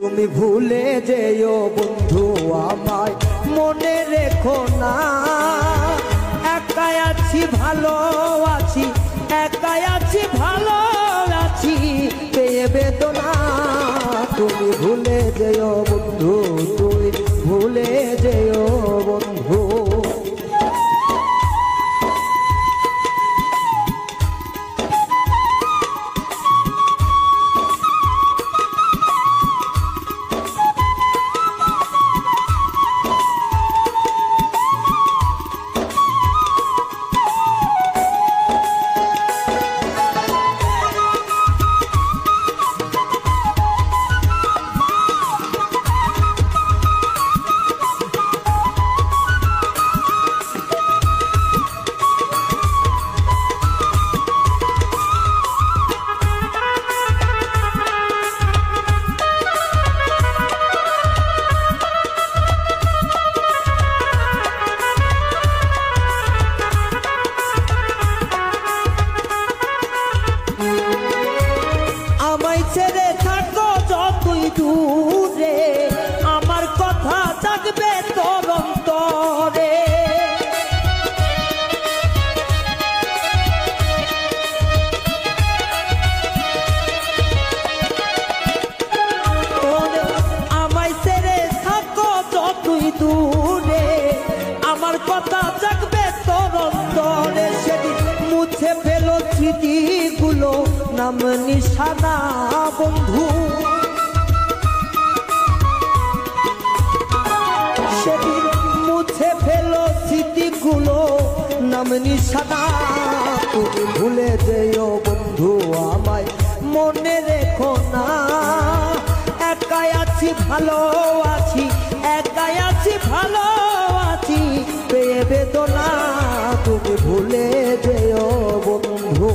তুমি ভুলে যেও বন্ধু আমায় মনে রেখো না, একাই আছি ভালো আছি, একাই আছি ভালো আছি পেয়ে বেদনা। তুমি ভুলে যেও বন্ধু, তুমি ভুলে যেও বন্ধু। ছেড়ে থাকো যতই দূরে, আমার কথা জাগবে তোর অন্তরে। আমায় ছেড়ে থাকো যতই দূরে, আমার কথা জাগবে তোর অন্তরে। সেদিন মুছে ফেলো স্মৃতিগুলো, নাম নিশানা বন্ধু। সেদিন মুছে ফেলো স্মৃতিগুলো, নাম নিশানা। তুমি ভুলে যেও বন্ধু আমায় মনে রেখো না, একাই আছি ভালো আছি, একাই আছি ভালো আছি পেয়ে বেদনা। তুমি ভুলে যেও বন্ধু।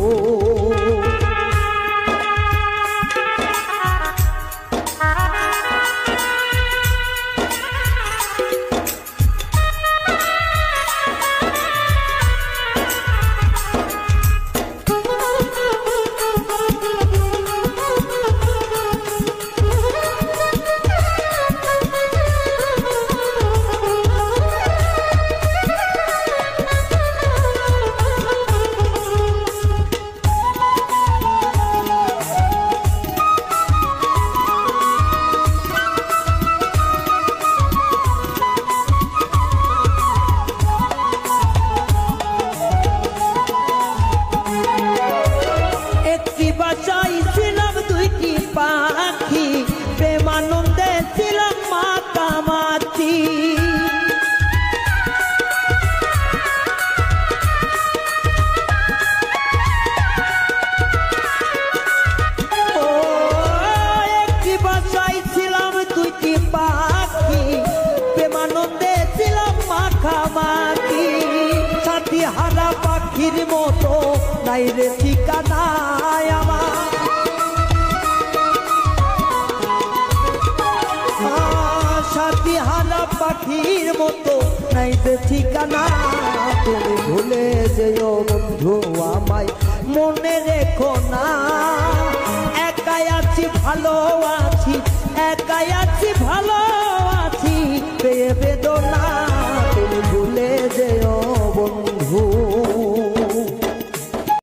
চাইছিলাম দুইটি পাখি, প্রেমানন্দে ছিলাম মাতামাতি। একটি বাসায় ছিলাম দুইটি পাখি, প্রেমানন্দে ছিলাম মাখামাখি। সাথী হারা পাখির মতো নাই রে ঠিকানায় আমার। সাথী হারা পাখির মতো নাই রে ঠিকানা। তুমি ভুলে যেও বন্ধু আমায় মনে রেখো না, একাই আছি ভালো আছি, একাই আছি ভালো